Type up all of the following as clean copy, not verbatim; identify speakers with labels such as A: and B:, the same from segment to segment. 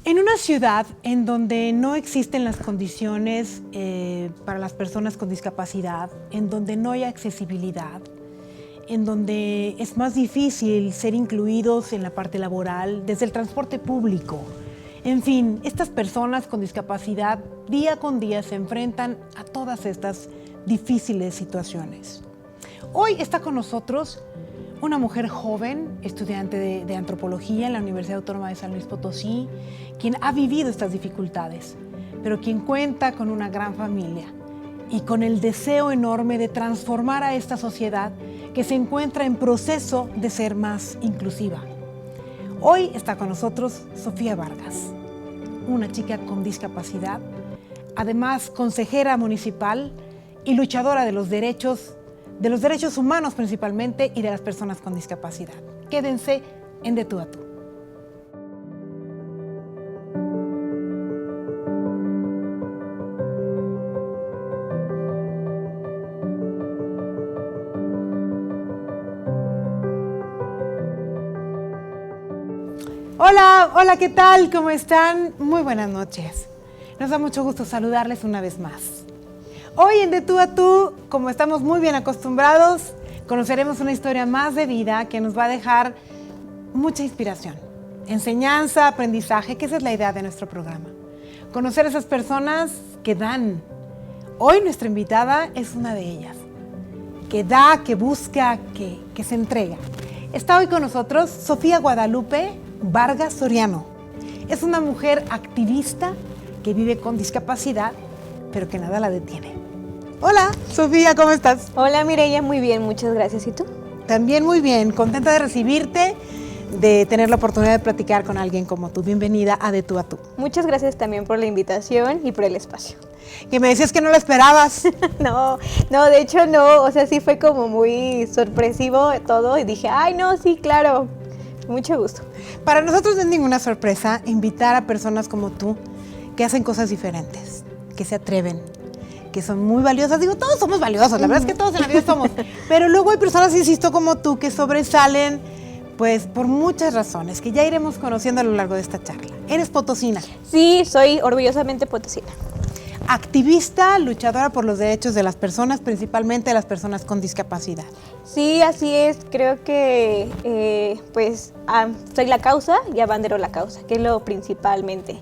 A: En una ciudad en donde no existen las condiciones para las personas con discapacidad, en donde no hay accesibilidad, en donde es más difícil ser incluidos en la parte laboral, desde el transporte público. En fin, estas personas con discapacidad día con día se enfrentan a todas estas difíciles situaciones. Hoy está con nosotros una mujer joven, estudiante de antropología en la Universidad Autónoma de San Luis Potosí, quien ha vivido estas dificultades, pero quien cuenta con una gran familia y con el deseo enorme de transformar a esta sociedad que se encuentra en proceso de ser más inclusiva. Hoy está con nosotros Sofía Vargas, una chica con discapacidad, además consejera municipal y luchadora de los derechos humanos principalmente y de las personas con discapacidad. Quédense en De Tú a Tú. Hola, ¿qué tal? ¿Cómo están? Muy buenas noches. Nos da mucho gusto saludarles una vez más. Hoy en De Tú a Tú, como estamos muy bien acostumbrados, conoceremos una historia más de vida que nos va a dejar mucha inspiración, enseñanza, aprendizaje, que esa es la idea de nuestro programa. Conocer a esas personas que dan. Hoy nuestra invitada es una de ellas, que da, que busca, que se entrega. Está hoy con nosotros Sofía Guadalupe Vargas Soriano. Es una mujer activista que vive con discapacidad, pero que nada la detiene. Hola, Sofía, ¿cómo estás?
B: Hola, Mireya, muy bien, muchas gracias. ¿Y tú?
A: También muy bien, contenta de recibirte, de tener la oportunidad de platicar con alguien como tú. Bienvenida a De Tú a Tú.
B: Muchas gracias también por la invitación y por el espacio.
A: Que me decías que no lo esperabas.
B: No, de hecho no, o sea, sí fue como muy sorpresivo todo y dije, ay, no, sí, claro, mucho gusto.
A: Para nosotros no es ninguna sorpresa invitar a personas como tú que hacen cosas diferentes, que se atreven, que son muy valiosas. Digo, todos somos valiosos, la verdad es que todos en la vida somos. Pero luego hay personas, insisto, como tú, que sobresalen, pues, por muchas razones, que ya iremos conociendo a lo largo de esta charla. ¿Eres potosina?
B: Sí, soy orgullosamente potosina.
A: Activista, luchadora por los derechos de las personas, principalmente de las personas con discapacidad.
B: Sí, así es. Creo que soy la causa y abandero la causa, que es lo principalmente.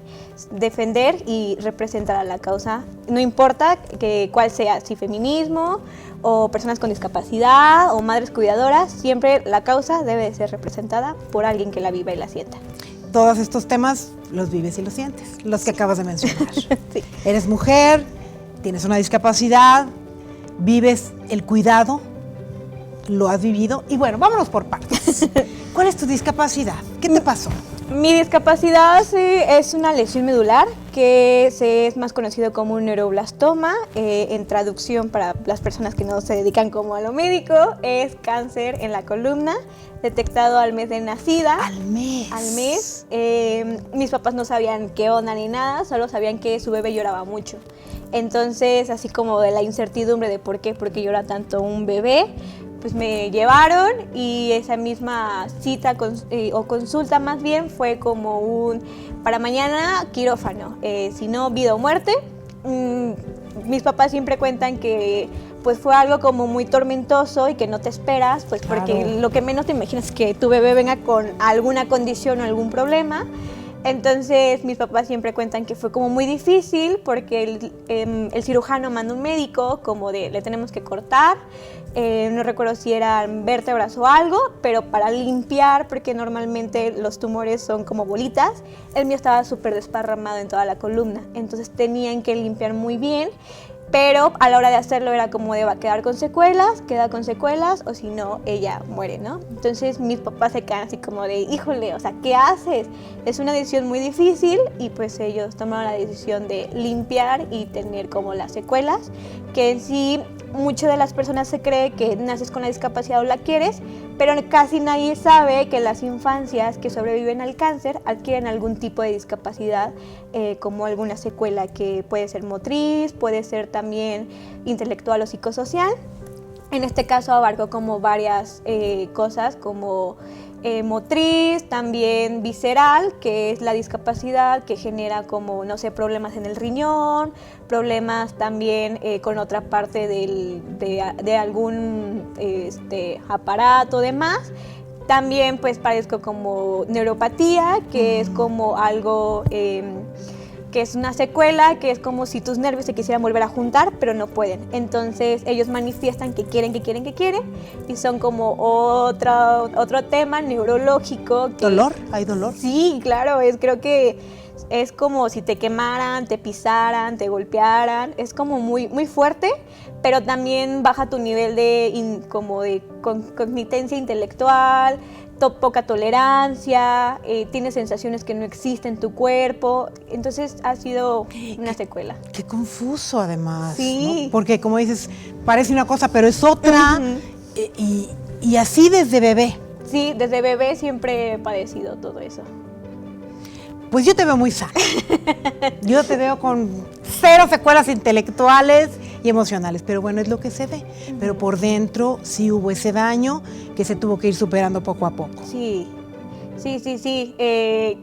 B: Defender y representar a la causa. No importa cuál sea, si feminismo o personas con discapacidad o madres cuidadoras, siempre la causa debe de ser representada por alguien que la viva y la sienta.
A: Todos estos temas los vives y los sientes, los que acabas de mencionar.
B: Sí.
A: Eres mujer, tienes una discapacidad, vives el cuidado, lo has vivido. Y bueno, vámonos por partes. ¿Cuál es tu discapacidad? ¿Qué te pasó?
B: Mi discapacidad es una lesión medular que es más conocido como un neuroblastoma. En traducción para las personas que no se dedican como a lo médico, es cáncer en la columna, detectado al mes de nacida.
A: ¿Al mes?
B: Al mes. Mis papás no sabían qué onda ni nada, solo sabían que su bebé lloraba mucho. Entonces, así como de la incertidumbre de por qué llora tanto un bebé, pues me llevaron y esa misma cita o consulta más bien fue como para mañana quirófano, si no vida o muerte. Mis papás siempre cuentan que pues fue algo como muy tormentoso y que no te esperas, pues porque claro, lo que menos te imaginas es que tu bebé venga con alguna condición o algún problema. Entonces mis papás siempre cuentan que fue como muy difícil porque el cirujano manda un médico como de le tenemos que cortar, no recuerdo si eran vértebras o algo, pero para limpiar, porque normalmente los tumores son como bolitas, el mío estaba súper desparramado en toda la columna, entonces tenían que limpiar muy bien. Pero a la hora de hacerlo era como de va a quedar con secuelas, queda con secuelas o si no, ella muere, ¿no? Entonces mis papás se quedan así como de, híjole, o sea, ¿qué haces? Es una decisión muy difícil y pues ellos tomaron la decisión de limpiar y tener como las secuelas, que en sí muchas de las personas se cree que naces con la discapacidad o la quieres, pero casi nadie sabe que las infancias que sobreviven al cáncer adquieren algún tipo de discapacidad, como alguna secuela que puede ser motriz, puede ser también intelectual o psicosocial. En este caso abarcó como varias cosas, como motriz, también visceral, que es la discapacidad que genera como, no sé, problemas en el riñón, problemas también con otra parte de algún aparato, demás. También pues padezco como neuropatía, que es como algo que es una secuela, que es como si tus nervios se quisieran volver a juntar, pero no pueden. Entonces ellos manifiestan que quieren, y son como otro tema neurológico.
A: ¿Dolor? ¿Hay dolor?
B: Sí, claro, creo que es como si te quemaran, te pisaran, te golpearan, es como muy, muy fuerte, pero también baja tu nivel de cognicencia intelectual, poca tolerancia, tienes sensaciones que no existen en tu cuerpo, entonces ha sido una secuela.
A: Qué confuso además,
B: sí,
A: ¿no? Porque como dices, parece una cosa pero es otra, y así desde bebé.
B: Sí, desde bebé siempre he padecido todo eso.
A: Pues yo te veo muy sana. Yo te veo con 0 secuelas intelectuales y emocionales, pero bueno, es lo que se ve. Pero por dentro sí hubo ese daño que se tuvo que ir superando poco a poco.
B: Sí.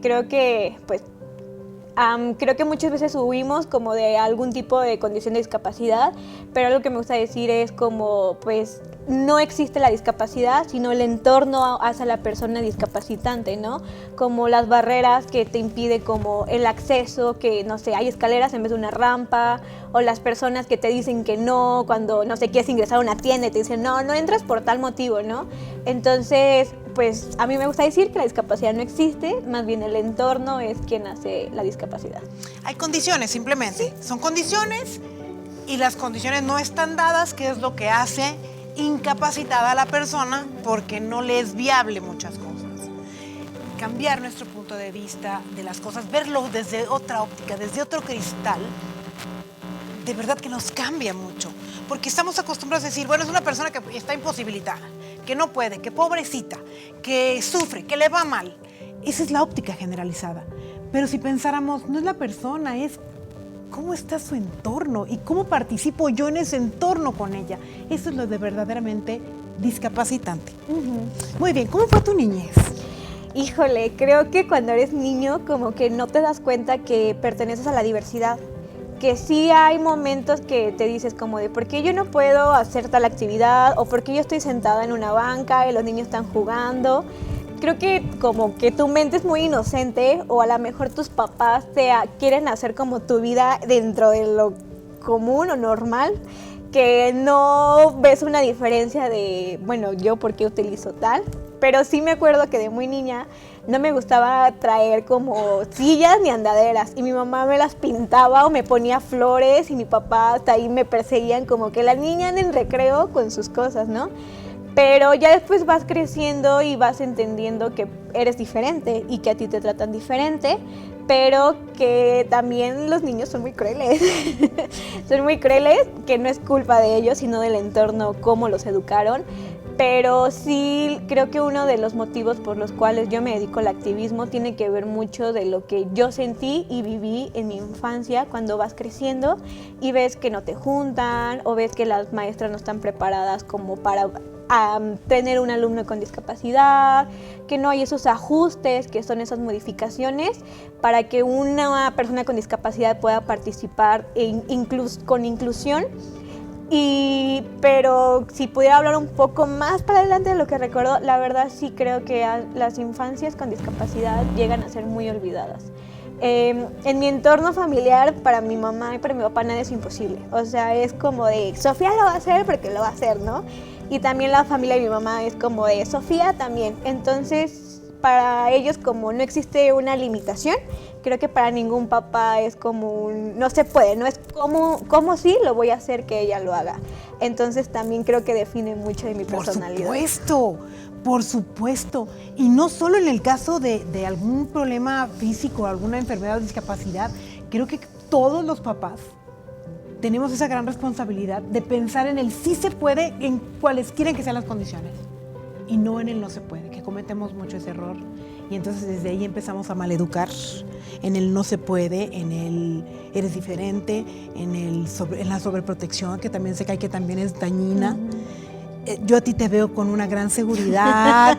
B: Creo que, pues, creo que muchas veces huimos como de algún tipo de condición de discapacidad, pero algo que me gusta decir es como, pues, no existe la discapacidad, sino el entorno hacia la persona discapacitante, ¿no? Como las barreras que te impide como el acceso, que, no sé, hay escaleras en vez de una rampa, o las personas que te dicen que no cuando, no sé, quieres ingresar a una tienda y te dicen, no entras por tal motivo, ¿no? Entonces, pues, a mí me gusta decir que la discapacidad no existe, más bien el entorno es quien hace la discapacidad.
A: Hay condiciones, simplemente. Sí. Son condiciones y las condiciones no están dadas, que es lo que hace incapacitada a la persona porque no le es viable muchas cosas. Cambiar nuestro punto de vista de las cosas, verlo desde otra óptica, desde otro cristal, de verdad que nos cambia mucho, porque estamos acostumbrados a decir, bueno, es una persona que está imposibilitada, que no puede, que pobrecita, que sufre, que le va mal. Esa es la óptica generalizada. Pero si pensáramos, no es la persona, es cómo está su entorno y cómo participo yo en ese entorno con ella. Eso es lo de verdaderamente discapacitante. Muy bien, ¿cómo fue tu niñez?
B: Híjole, creo que cuando eres niño como que no te das cuenta que perteneces a la diversidad. Que sí hay momentos que te dices como de ¿por qué yo no puedo hacer tal actividad? O ¿por qué yo estoy sentada en una banca y los niños están jugando? Creo que como que tu mente es muy inocente, o a lo mejor tus papás quieren hacer como tu vida dentro de lo común o normal, que no ves una diferencia de, bueno, yo por qué utilizo tal. Pero sí me acuerdo que de muy niña no me gustaba traer como sillas ni andaderas, y mi mamá me las pintaba o me ponía flores, y mi papá hasta ahí me perseguían como que la niña en el recreo con sus cosas, ¿no? Pero ya después vas creciendo y vas entendiendo que eres diferente y que a ti te tratan diferente, pero que también los niños son muy crueles. Son muy crueles, que no es culpa de ellos, sino del entorno, cómo los educaron. Pero sí creo que uno de los motivos por los cuales yo me dedico al activismo tiene que ver mucho de lo que yo sentí y viví en mi infancia, cuando vas creciendo y ves que no te juntan, o ves que las maestras no están preparadas como para tener un alumno con discapacidad, que no hay esos ajustes, que son esas modificaciones para que una persona con discapacidad pueda participar con inclusión. Pero si pudiera hablar un poco más para adelante de lo que recuerdo, la verdad sí creo que las infancias con discapacidad llegan a ser muy olvidadas. En mi entorno familiar, para mi mamá y para mi papá nada es imposible. O sea, es como de, Sofía lo va a hacer porque lo va a hacer, ¿no? Y también la familia de mi mamá es como de, Sofía también. Entonces, para ellos, como no existe una limitación, creo que para ningún papá es como no se puede, no es como sí lo voy a hacer que ella lo haga. Entonces también creo que define mucho de mi personalidad.
A: Por supuesto. Y no solo en el caso de algún problema físico, alguna enfermedad o discapacidad, creo que todos los papás tenemos esa gran responsabilidad de pensar en el sí se puede en cualesquiera que sean las condiciones, y no en el no se puede, que cometemos mucho ese error. Y entonces desde ahí empezamos a maleducar en el no se puede, en el eres diferente, en la sobreprotección, que también se cae, que también es dañina. Yo a ti te veo con una gran seguridad.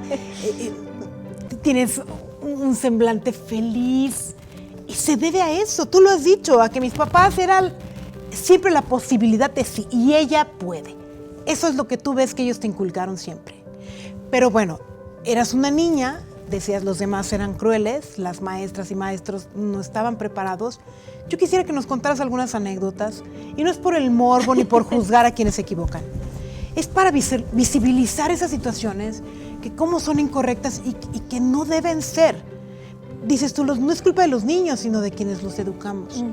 A: tienes un semblante feliz y se debe a eso, tú lo has dicho, a que mis papás eran siempre la posibilidad de sí y ella puede. Eso es lo que tú ves que ellos te inculcaron siempre. Pero bueno, eras una niña, decías los demás eran crueles, las maestras y maestros no estaban preparados. Yo quisiera que nos contaras algunas anécdotas y no es por el morbo ni por juzgar a quienes se equivocan. Es para visibilizar esas situaciones que cómo son incorrectas y que no deben ser. Dices tú, no es culpa de los niños, sino de quienes los educamos.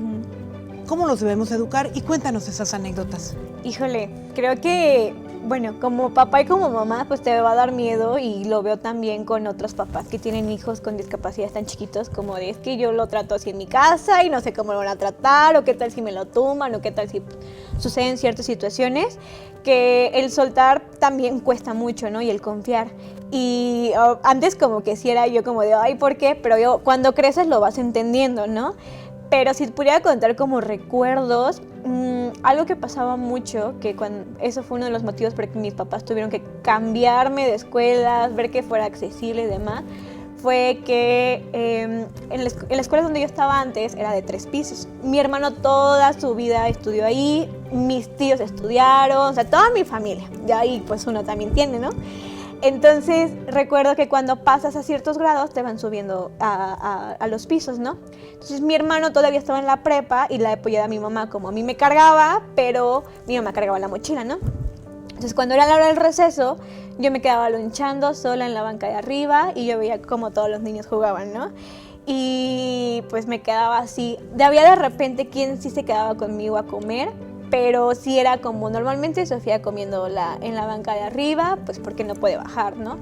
A: ¿Cómo los debemos educar? Y cuéntanos esas anécdotas.
B: Híjole, creo que, bueno, como papá y como mamá, pues te va a dar miedo y lo veo también con otros papás que tienen hijos con discapacidades tan chiquitos como de es que yo lo trato así en mi casa y no sé cómo lo van a tratar o qué tal si me lo tumban o qué tal si suceden ciertas situaciones que el soltar también cuesta mucho, ¿no? Y el confiar. Y antes como que sí era yo como de, ay, ¿por qué? Pero yo, cuando creces lo vas entendiendo, ¿no? Pero si pudiera contar como recuerdos, algo que pasaba mucho, que eso fue uno de los motivos por que mis papás tuvieron que cambiarme de escuelas, ver que fuera accesible y demás, fue que en la escuela donde yo estaba antes era de 3 pisos. Mi hermano toda su vida estudió ahí, mis tíos estudiaron, o sea, toda mi familia. Y ahí pues uno también tiene, ¿no? Entonces recuerdo que cuando pasas a ciertos grados te van subiendo a los pisos, ¿no? Entonces mi hermano todavía estaba en la prepa y la apoyaba a mi mamá, como a mí me cargaba, pero mi mamá cargaba la mochila, ¿no? Entonces cuando era la hora del receso, yo me quedaba lonchando sola en la banca de arriba y yo veía cómo todos los niños jugaban, ¿no? Y pues me quedaba así. Había de repente quien sí se quedaba conmigo a comer, pero sí era como normalmente Sofía comiendo en la banca de arriba, pues porque no puede bajar, ¿no?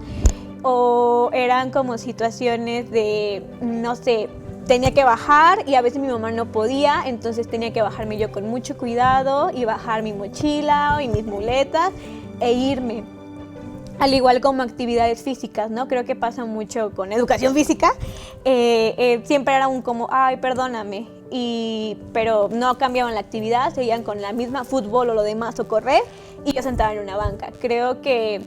B: O eran como situaciones de, no sé, tenía que bajar y a veces mi mamá no podía, entonces tenía que bajarme yo con mucho cuidado y bajar mi mochila y mis muletas e irme. Al igual como actividades físicas, ¿no? Creo que pasa mucho con educación física. Siempre era un como, ay, perdóname. Pero no cambiaban la actividad, seguían con la misma fútbol o lo demás o correr y yo sentada en una banca. Creo que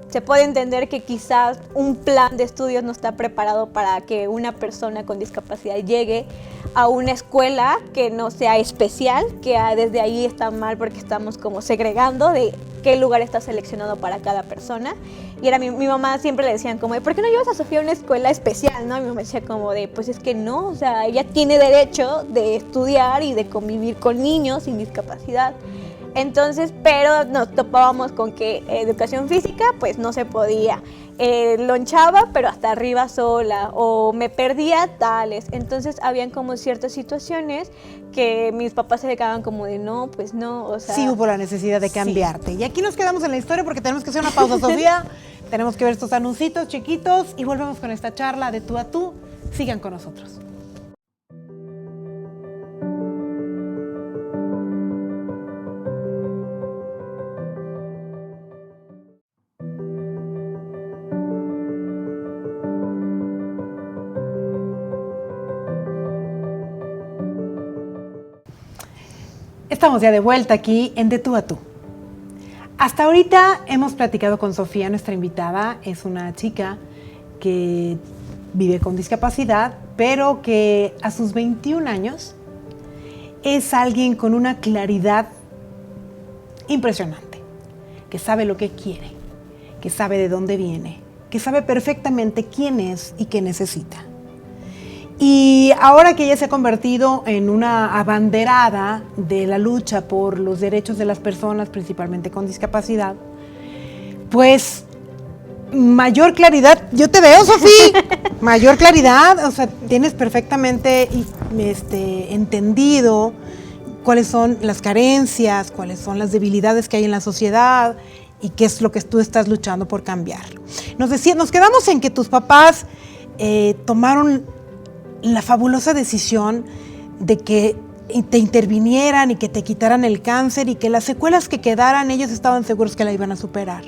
B: se puede entender que quizás un plan de estudios no está preparado para que una persona con discapacidad llegue a una escuela que no sea especial, que desde ahí está mal porque estamos como segregando de qué lugar está seleccionado para cada persona. Y era mi mamá siempre le decían como de, ¿por qué no llevas a Sofía a una escuela especial? ¿No? Y mi mamá decía como de, pues es que no, o sea, ella tiene derecho de estudiar y de convivir con niños sin discapacidad. Entonces, pero nos topábamos con que educación física pues no se podía. Lonchaba, pero hasta arriba sola, o me perdía tales. Entonces, habían como ciertas situaciones que mis papás se quedaban como de no, pues no, o sea...
A: Sí hubo la necesidad de cambiarte. Sí. Y aquí nos quedamos en la historia porque tenemos que hacer una pausa, Sofía. Tenemos que ver estos anuncios chiquitos y volvemos con esta charla de tú a tú. Sigan con nosotros. Estamos ya de vuelta aquí en De Tú a Tú. Hasta ahorita hemos platicado con Sofía, nuestra invitada. Es una chica que vive con discapacidad, pero que a sus 21 años es alguien con una claridad impresionante, que sabe lo que quiere, que sabe de dónde viene, que sabe perfectamente quién es y qué necesita. Y ahora que ella se ha convertido en una abanderada de la lucha por los derechos de las personas, principalmente con discapacidad, pues mayor claridad, yo te veo, Sofía, mayor claridad, o sea, tienes perfectamente entendido cuáles son las carencias, cuáles son las debilidades que hay en la sociedad y qué es lo que tú estás luchando por cambiarlo. Nos quedamos en que tus papás tomaron la fabulosa decisión de que te intervinieran y que te quitaran el cáncer y que las secuelas que quedaran, ellos estaban seguros que la iban a superar.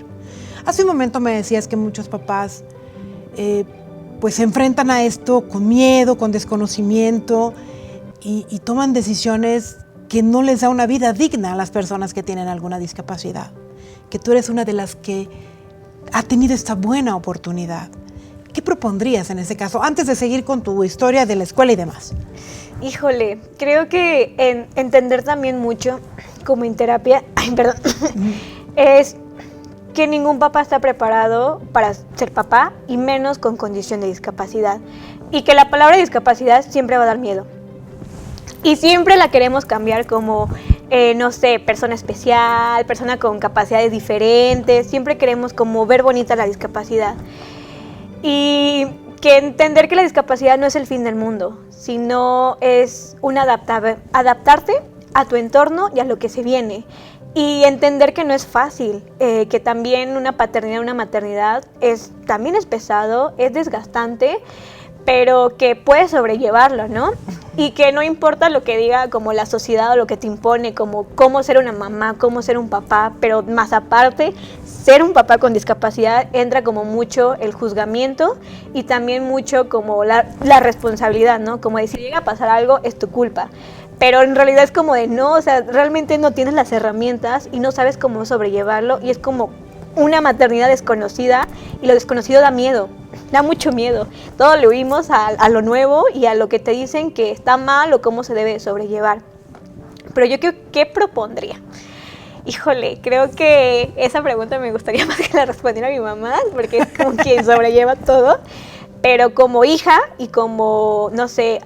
A: Hace un momento me decías que muchos papás pues se enfrentan a esto con miedo, con desconocimiento y toman decisiones que no les da una vida digna a las personas que tienen alguna discapacidad. Que tú eres una de las que ha tenido esta buena oportunidad. ¿Qué propondrías en ese caso, antes de seguir con tu historia de la escuela y demás?
B: Híjole, creo que entender también mucho, como en terapia, es que ningún papá está preparado para ser papá y menos con condición de discapacidad. Y que la palabra discapacidad siempre va a dar miedo. Y siempre la queremos cambiar como, no sé, persona especial, persona con capacidades diferentes. Siempre queremos como ver bonita la discapacidad. Y que entender que la discapacidad no es el fin del mundo, sino es un adaptarte a tu entorno y a lo que se viene. Y entender que no es fácil, que también una paternidad, una maternidad también es pesado, es desgastante, pero que puedes sobrellevarlo, ¿no? Y que no importa lo que diga como la sociedad o lo que te impone, como cómo ser una mamá, cómo ser un papá, pero más aparte, ser un papá con discapacidad entra como mucho el juzgamiento y también mucho como la responsabilidad, ¿no? Como de si llega a pasar algo, es tu culpa. Pero en realidad es como de no, o sea, realmente no tienes las herramientas y no sabes cómo sobrellevarlo y es como una maternidad desconocida y lo desconocido da miedo, da mucho miedo. Todo le huimos a lo nuevo y a lo que te dicen que está mal o cómo se debe sobrellevar. Pero yo ¿qué propondría? Híjole, creo que esa pregunta me gustaría más que la respondiera mi mamá, porque es como quien sobrelleva todo. Pero como hija y como, no sé,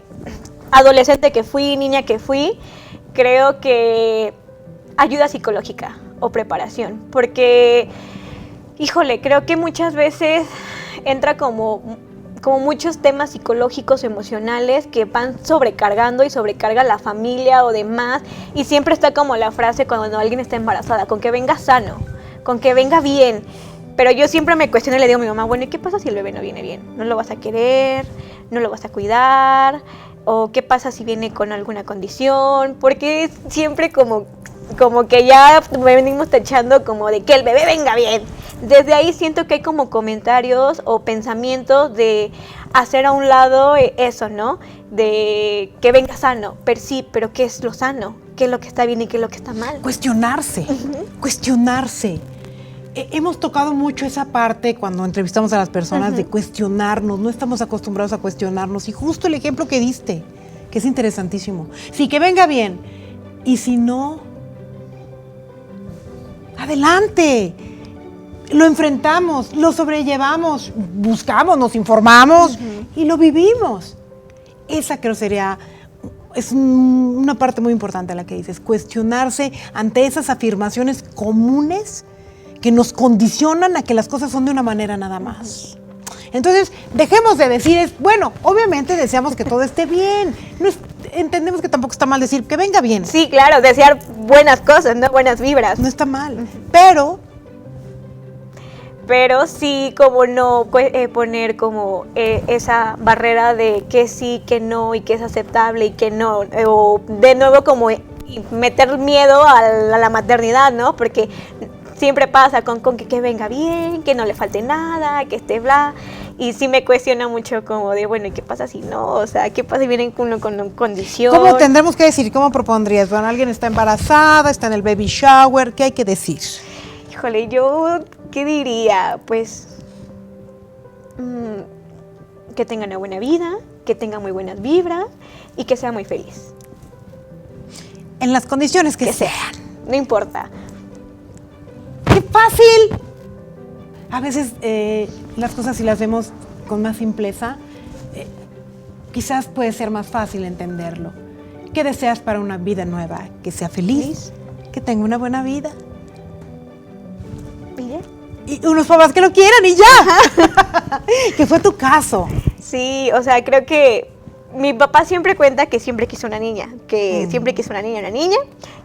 B: adolescente que fui, niña que fui, creo que ayuda psicológica o preparación, porque, híjole, creo que muchas veces entra como muchos temas psicológicos, emocionales que van sobrecargando y sobrecarga a la familia o demás, y siempre está como la frase cuando alguien está embarazada, con que venga sano, con que venga bien. Pero yo siempre me cuestiono y le digo a mi mamá, bueno, ¿y qué pasa si el bebé no viene bien? ¿No lo vas a querer? ¿No lo vas a cuidar? ¿O qué pasa si viene con alguna condición? Porque siempre como que ya me venimos tachando como de que el bebé venga bien. Desde ahí siento que hay como comentarios o pensamientos de hacer a un lado eso, ¿no? De que venga sano, pero sí, pero ¿qué es lo sano? ¿Qué es lo que está bien y qué es lo que está mal?
A: Cuestionarse, cuestionarse. Hemos tocado mucho esa parte cuando entrevistamos a las personas de cuestionarnos, no estamos acostumbrados a cuestionarnos y justo el ejemplo que diste, que es interesantísimo. Sí, que venga bien y si no, adelante, lo enfrentamos, lo sobrellevamos, buscamos, nos informamos y lo vivimos. Esa creo es una parte muy importante la que dices, cuestionarse ante esas afirmaciones comunes que nos condicionan a que las cosas son de una manera nada más. Entonces, dejemos de decir, bueno, obviamente deseamos que todo esté bien. Entendemos que tampoco está mal decir que venga bien.
B: Sí, claro, desear buenas cosas, ¿no? Buenas vibras.
A: No está mal,
B: pero sí como no poner como esa barrera de que sí, que no y que es aceptable y que no, o de nuevo como meter miedo a la maternidad, ¿no? Porque siempre pasa con que venga bien, que no le falte nada, que esté bla. Y sí me cuestiona mucho como de, bueno, ¿y qué pasa si no? O sea, ¿qué pasa si vienen con una condición?
A: ¿Cómo tendremos que decir? ¿Cómo propondrías? Bueno, alguien está embarazada, está en el baby shower, ¿qué hay que decir?
B: Híjole, yo, ¿qué diría? Pues, que tenga una buena vida, que tenga muy buenas vibras y que sea muy feliz.
A: En las condiciones que sean.
B: No importa.
A: ¡Qué fácil! A veces las cosas si las vemos con más simpleza, quizás puede ser más fácil entenderlo. ¿Qué deseas para una vida nueva? Que sea feliz, que tenga una buena vida.
B: ¿Y ya?
A: Y unos papás que lo quieran y ya. Que fue tu caso.
B: Sí, o sea, creo que mi papá siempre cuenta que siempre quiso una niña, siempre quiso una niña,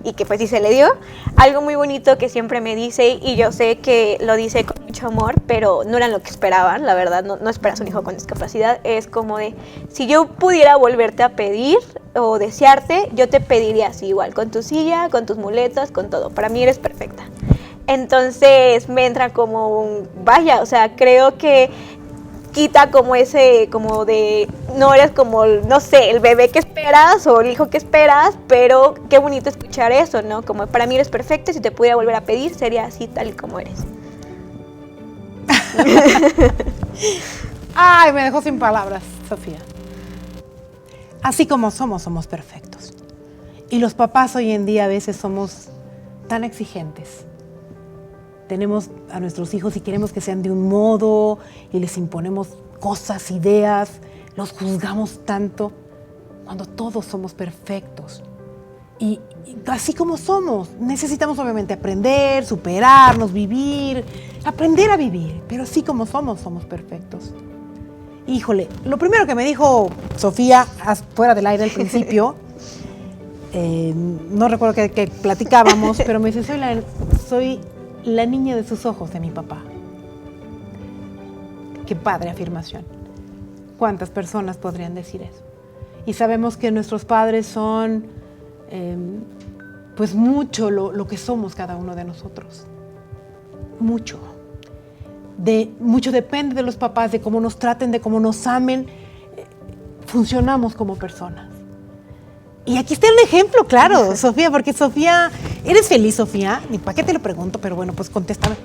B: y que pues sí se le dio. Algo muy bonito que siempre me dice, y yo sé que lo dice con mucho amor, pero no eran lo que esperaban, la verdad, no esperas un hijo con discapacidad, es como de, si yo pudiera volverte a pedir o desearte, yo te pediría así igual, con tu silla, con tus muletas, con todo, para mí eres perfecta. Entonces me entra como vaya, o sea, creo que quita como ese, como de, no eres como, no sé, el bebé que esperas o el hijo que esperas, pero qué bonito escuchar eso, ¿no? Como para mí eres perfecta, si te pudiera volver a pedir, sería así tal y como eres.
A: Ay, me dejó sin palabras, Sofía. Así como somos perfectos. Y los papás hoy en día a veces somos tan exigentes. Tenemos a nuestros hijos y queremos que sean de un modo y les imponemos cosas, ideas, los juzgamos tanto cuando todos somos perfectos. Y así como somos, necesitamos obviamente aprender, superarnos, vivir, aprender a vivir, pero así como somos perfectos. Híjole, lo primero que me dijo Sofía, fuera del aire al principio, no recuerdo que platicábamos, pero me dice, soy la niña de sus ojos de mi papá. Qué padre afirmación. ¿Cuántas personas podrían decir eso? Y sabemos que nuestros padres son, pues mucho lo que somos cada uno de nosotros. Mucho. Mucho depende de los papás, de cómo nos traten, de cómo nos amen. Funcionamos como personas. Y aquí está el ejemplo, claro, Sofía, porque Sofía, ¿eres feliz, Sofía? Ni para qué te lo pregunto, pero bueno, pues contéstame.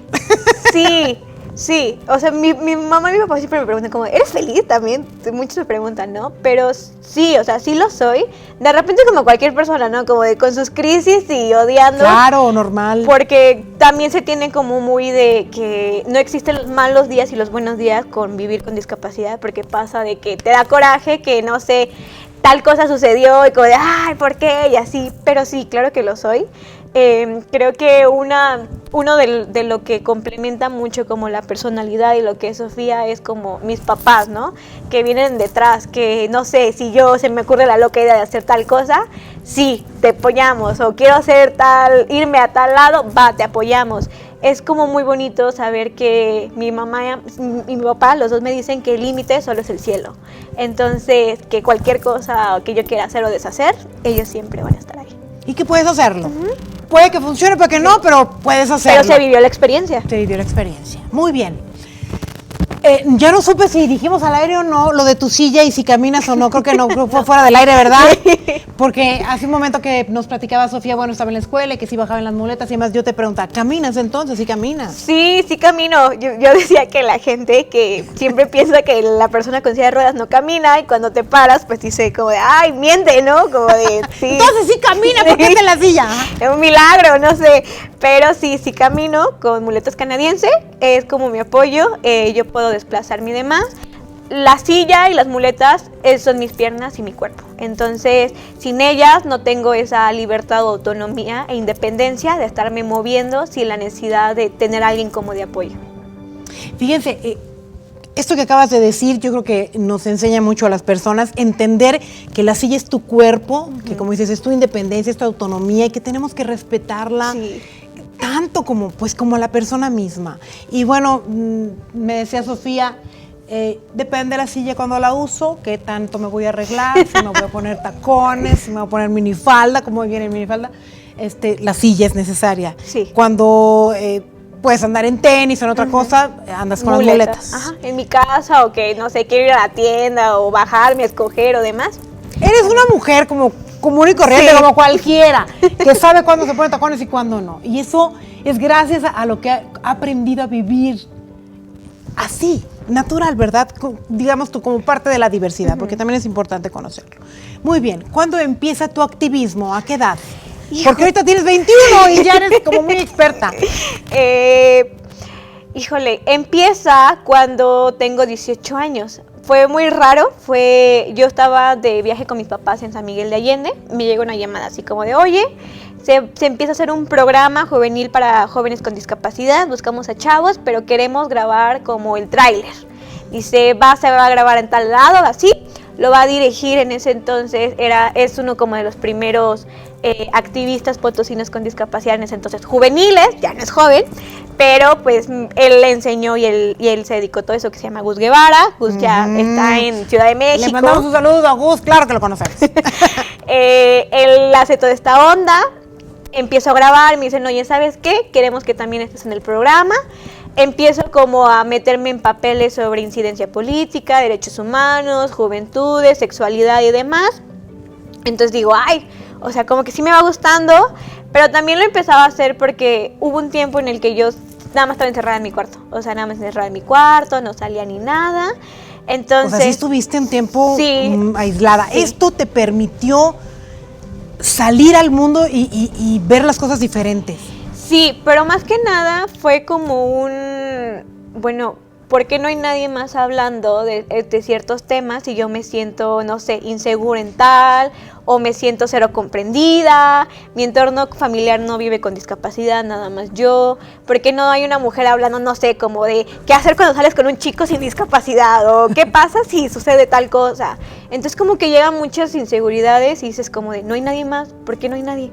B: Sí, o sea, mi mamá y mi papá siempre me preguntan como, ¿eres feliz también? Muchos me preguntan, ¿no? Pero sí, o sea, sí lo soy. De repente como cualquier persona, ¿no? Como con sus crisis y odiando.
A: Claro, normal.
B: Porque también se tiene como muy de que no existen los malos días y los buenos días con vivir con discapacidad, porque pasa de que te da coraje, que no sé, tal cosa sucedió y como de, ay, ¿por qué? Y así, pero sí, claro que lo soy. Creo que uno de lo que complementa mucho como la personalidad y lo que es Sofía es como mis papás, ¿no? Que vienen detrás, que no sé, si se me ocurre la loca idea de hacer tal cosa, sí, te apoyamos, o quiero hacer irme a tal lado, te apoyamos. Es como muy bonito saber que mi mamá y mi papá, los dos me dicen que el límite solo es el cielo. Entonces, que cualquier cosa que yo quiera hacer o deshacer, ellos siempre van a estar ahí.
A: ¿Y que puedes hacerlo? Puede que funcione, puede que no, pero puedes hacerlo.
B: Pero se vivió la experiencia.
A: Se vivió la experiencia. Muy bien. Ya no supe si dijimos al aire o no lo de tu silla y si caminas o no. Creo que no, fue fuera del aire, ¿verdad? Porque hace un momento que nos platicaba Sofía, bueno, estaba en la escuela y que sí bajaba en las muletas y además yo te preguntaba, ¿caminas entonces? ¿Sí caminas?
B: Sí camino. Yo decía que la gente que siempre piensa que la persona con silla de ruedas no camina y cuando te paras, pues dice como de, ay, miente, ¿no? Como de, sí.
A: Entonces sí camina, ¿por qué está en la silla?
B: Es un milagro, no sé. Pero sí camino con muletas canadienses, es como mi apoyo, yo puedo desplazarme y demás. La silla y las muletas son mis piernas y mi cuerpo. Entonces, sin ellas no tengo esa libertad o autonomía e independencia de estarme moviendo sin la necesidad de tener a alguien como de apoyo.
A: Fíjense, esto que acabas de decir yo creo que nos enseña mucho a las personas entender que la silla es tu cuerpo, que como dices es tu independencia, es tu autonomía y que tenemos que respetarla.
B: Sí.
A: Tanto como la persona misma. Y bueno, me decía Sofía, depende de la silla cuando la uso, qué tanto me voy a arreglar, si me voy a poner tacones, si me voy a poner minifalda, como viene minifalda, la silla es necesaria.
B: Sí.
A: Cuando puedes andar en tenis o en otra cosa, andas con las muletas.
B: Ajá, en mi casa o que no sé, quiero ir a la tienda o bajarme a escoger o demás.
A: Eres una mujer como común y corriente, como cualquiera, que sabe cuándo se pone tacones y cuándo no. Y eso es gracias a lo que ha aprendido a vivir así, natural, ¿verdad? Digamos tú, como parte de la diversidad, porque también es importante conocerlo. Muy bien, ¿cuándo empieza tu activismo? ¿A qué edad? Porque ahorita tienes 21 y ya eres como muy experta.
B: Híjole, empieza cuando tengo 18 años. Fue muy raro, yo estaba de viaje con mis papás en San Miguel de Allende, me llegó una llamada así como de, oye, se empieza a hacer un programa juvenil para jóvenes con discapacidad, buscamos a chavos, pero queremos grabar como el tráiler. Y se va a grabar en tal lado, así, lo va a dirigir en ese entonces, es uno como de los primeros activistas potosinos con discapacidad en ese entonces, juveniles, ya no es joven, pero pues él le enseñó y él se dedicó a todo eso que se llama Gus Guevara. Gus ya está en Ciudad de México.
A: Le mandamos un saludo a Gus, claro que lo conocemos.
B: Él hace toda esta onda, empiezo a grabar, me dicen, oye, ¿sabes qué? Queremos que también estés en el programa. Empiezo como a meterme en papeles sobre incidencia política, derechos humanos, juventudes, sexualidad y demás. Entonces digo, ay, o sea, como que sí me va gustando, pero también lo empezaba a hacer porque hubo un tiempo en el que yo nada más estaba encerrada en mi cuarto. O sea, nada más encerrada en mi cuarto, no salía ni nada. Entonces,
A: o sea, sí estuviste un tiempo aislada.
B: Sí.
A: ¿Esto te permitió salir al mundo y ver las cosas diferentes?
B: Sí, pero más que nada fue como bueno, ¿por qué no hay nadie más hablando de ciertos temas y yo me siento, no sé, insegura en tal, o me siento cero comprendida, mi entorno familiar no vive con discapacidad, nada más yo? ¿Por qué no hay una mujer hablando, no sé, como de qué hacer cuando sales con un chico sin discapacidad, o qué pasa si sucede tal cosa? Entonces como que llegan muchas inseguridades y dices como de, no hay nadie más, ¿por qué no hay nadie?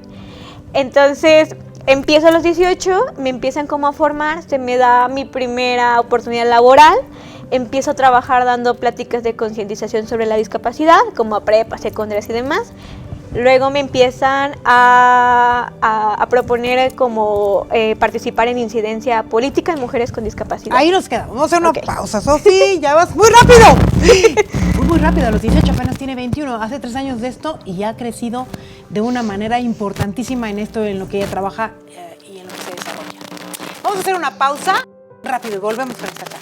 B: Entonces empiezo a los 18, me empiezan como a formar, se me da mi primera oportunidad laboral, empiezo a trabajar dando pláticas de concientización sobre la discapacidad, como a prepas, secundarias y demás. Luego me empiezan a proponer como participar en incidencia política en mujeres con discapacidad.
A: Ahí nos quedamos. Vamos a hacer una pausa, Sofi. Ya vas muy rápido. Muy rápido. A los 18 apenas tiene 21. Hace 3 años de esto y ya ha crecido de una manera importantísima en esto, en lo que ella trabaja y en lo que se desarrolla. Vamos a hacer una pausa rápido y volvemos con esta charla.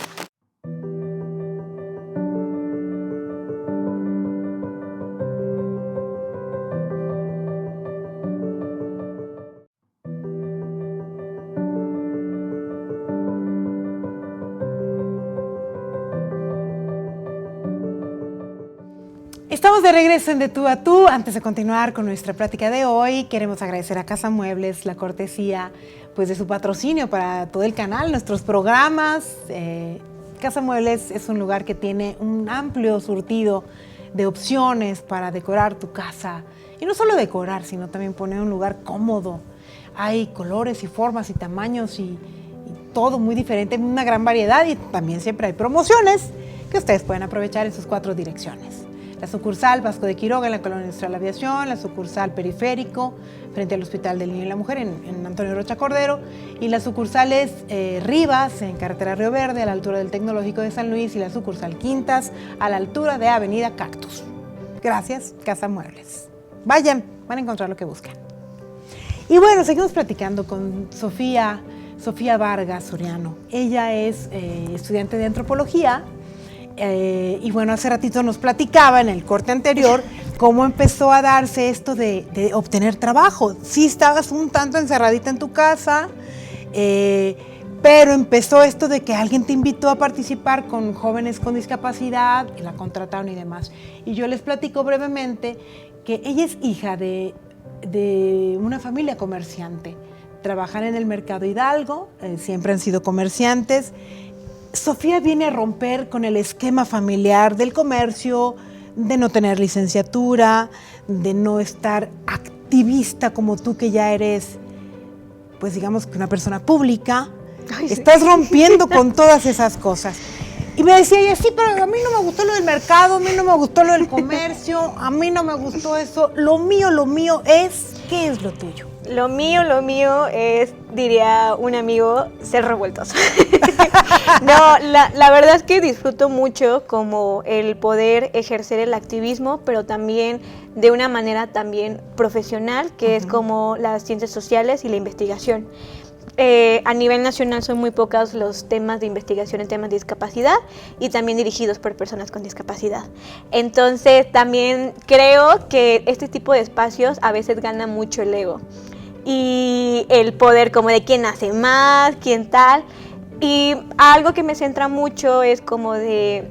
A: Estamos de regreso en De Tú a Tú. Antes de continuar con nuestra plática de hoy, queremos agradecer a Casa Muebles la cortesía pues, de su patrocinio para todo el canal, nuestros programas. Casa Muebles es un lugar que tiene un amplio surtido de opciones para decorar tu casa. Y no solo decorar, sino también poner un lugar cómodo. Hay colores y formas y tamaños y todo muy diferente, una gran variedad, y también siempre hay promociones que ustedes pueden aprovechar en sus 4 direcciones. La sucursal Vasco de Quiroga en la Colonia Industrial Aviación, la sucursal Periférico frente al Hospital del Niño y la Mujer en Antonio Rocha Cordero, y las sucursales Rivas en Carretera Río Verde a la altura del Tecnológico de San Luis, y la sucursal Quintas a la altura de Avenida Cactus. Gracias, Casa Muebles. Vayan, van a encontrar lo que buscan. Y bueno, seguimos platicando con Sofía Vargas Soriano. Ella es estudiante de antropología. Y bueno, hace ratito nos platicaba en el corte anterior cómo empezó a darse esto de obtener trabajo. Sí estabas un tanto encerradita en tu casa, pero empezó esto de que alguien te invitó a participar con jóvenes con discapacidad, y la contrataron y demás. Y yo les platico brevemente que ella es hija de una familia comerciante. Trabajan en el Mercado Hidalgo, siempre han sido comerciantes. Sofía viene a romper con el esquema familiar del comercio, de no tener licenciatura, de no estar activista como tú, que ya eres, pues digamos que una persona pública. Ay, sí. Estás rompiendo con todas esas cosas. Y me decía ella, sí, pero a mí no me gustó lo del mercado, a mí no me gustó lo del comercio, a mí no me gustó eso. Lo mío es, ¿qué es lo tuyo?
B: Lo mío es, diría un amigo, ser revueltoso. No, la verdad es que disfruto mucho como el poder ejercer el activismo, pero también de una manera también profesional, que es como las ciencias sociales y la investigación. A nivel nacional son muy pocos los temas de investigación en temas de discapacidad y también dirigidos por personas con discapacidad. Entonces también creo que este tipo de espacios a veces gana mucho el ego y el poder como de quién hace más, quién tal. Y algo que me centra mucho es como de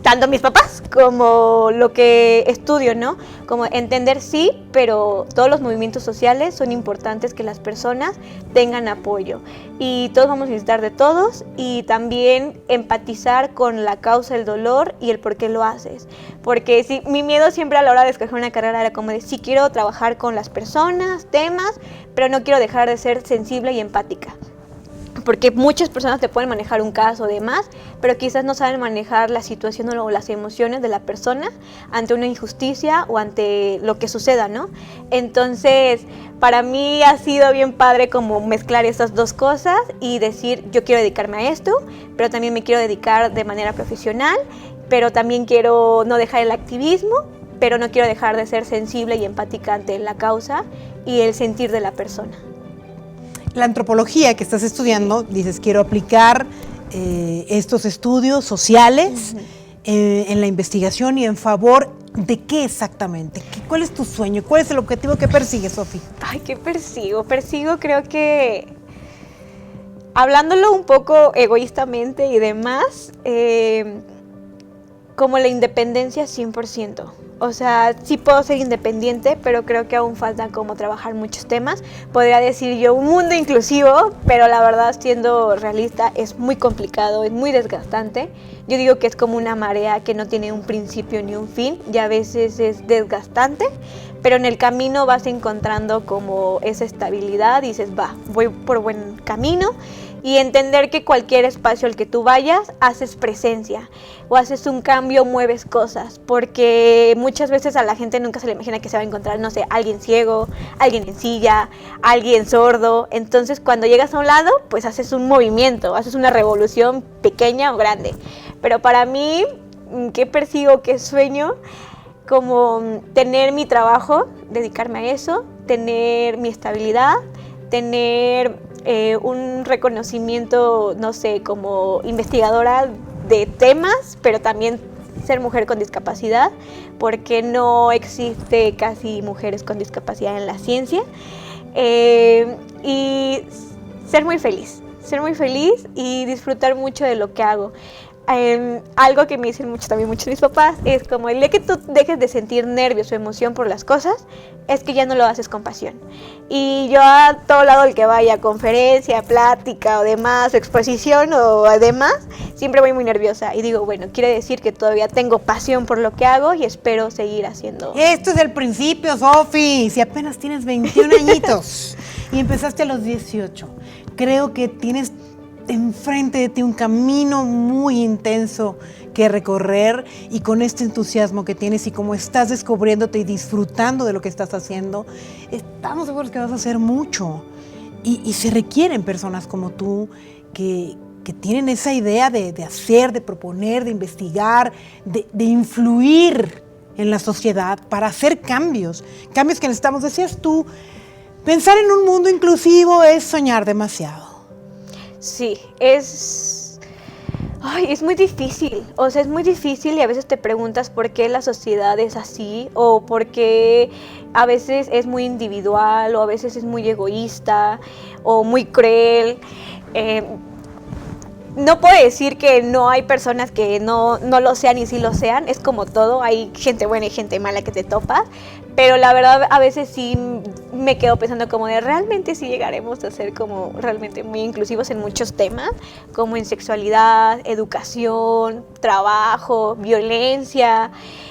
B: tanto mis papás como lo que estudio, ¿no? Como entender sí, pero todos los movimientos sociales son importantes, que las personas tengan apoyo y todos vamos a necesitar de todos, y también empatizar con la causa del dolor y el por qué lo haces, porque sí, mi miedo siempre a la hora de escoger una carrera era como de sí quiero trabajar con las personas, temas, pero no quiero dejar de ser sensible y empática. Porque muchas personas te pueden manejar un caso o demás, pero quizás no saben manejar la situación o las emociones de la persona ante una injusticia o ante lo que suceda, ¿no? Entonces, para mí ha sido bien padre como mezclar estas dos cosas y decir, yo quiero dedicarme a esto, pero también me quiero dedicar de manera profesional, pero también quiero no dejar el activismo, pero no quiero dejar de ser sensible y empática ante la causa y el sentir de la persona.
A: La antropología que estás estudiando, dices, quiero aplicar estos estudios sociales en la investigación y en favor de qué exactamente. ¿Cuál es tu sueño? ¿Cuál es el objetivo que persigues, Sofi?
B: Ay, ¿qué persigo? Persigo, creo que, hablándolo un poco egoístamente y demás, como la independencia 100%. O sea, sí puedo ser independiente, pero creo que aún falta como trabajar muchos temas. Podría decir yo un mundo inclusivo, pero la verdad, siendo realista, es muy complicado, es muy desgastante. Yo digo que es como una marea que no tiene un principio ni un fin, y a veces es desgastante, pero en el camino vas encontrando como esa estabilidad y dices, va, voy por buen camino. Y entender que cualquier espacio al que tú vayas, haces presencia o haces un cambio, mueves cosas, porque muchas veces a la gente nunca se le imagina que se va a encontrar, no sé, alguien ciego, alguien en silla, alguien sordo. Entonces cuando llegas a un lado, pues haces un movimiento, haces una revolución pequeña o grande. Pero para mí, ¿qué persigo, qué sueño? Como tener mi trabajo, dedicarme a eso, tener mi estabilidad, tener un reconocimiento, no sé, como investigadora de temas, pero también ser mujer con discapacidad, porque no existe casi mujeres con discapacidad en la ciencia, y ser muy feliz y disfrutar mucho de lo que hago. Algo que me dicen mucho también muchos mis papás es como el día que tú dejes de sentir nervios o emoción por las cosas, es que ya no lo haces con pasión. Y yo a todo lado el que vaya, conferencia, plática o demás, o exposición o demás, siempre voy muy nerviosa y digo, bueno, quiere decir que todavía tengo pasión por lo que hago y espero seguir haciendo.
A: Esto es el principio, Sofi. Si apenas tienes 21 añitos y empezaste a los 18, creo que tienes enfrente de ti un camino muy intenso que recorrer, y con este entusiasmo que tienes y como estás descubriéndote y disfrutando de lo que estás haciendo, estamos seguros que vas a hacer mucho, y se requieren personas como tú que tienen esa idea de hacer, de proponer, de investigar, de influir en la sociedad para hacer cambios que necesitamos. Decías tú, pensar en un mundo inclusivo es soñar demasiado.
B: Sí, es muy difícil, o sea, es muy difícil, y a veces te preguntas por qué la sociedad es así, o por qué a veces es muy individual, o a veces es muy egoísta, o muy cruel. No puedo decir que no hay personas que no lo sean y sí lo sean, es como todo, hay gente buena y gente mala que te topa, pero la verdad a veces sí me quedo pensando como de realmente sí llegaremos a ser como realmente muy inclusivos en muchos temas, como en sexualidad, educación, trabajo, violencia.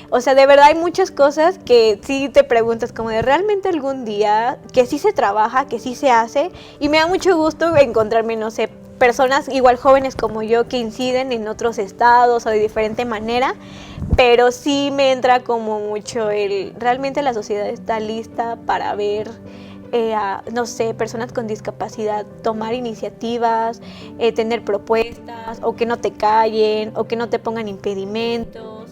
B: O sea, de verdad hay muchas cosas que sí te preguntas como de realmente algún día, que sí se trabaja, que sí se hace, y me da mucho gusto encontrarme, no sé, personas igual jóvenes como yo que inciden en otros estados o de diferente manera, pero sí me entra como mucho realmente la sociedad está lista para ver no sé, personas con discapacidad tomar iniciativas, tener propuestas, o que no te callen, o que no te pongan impedimentos.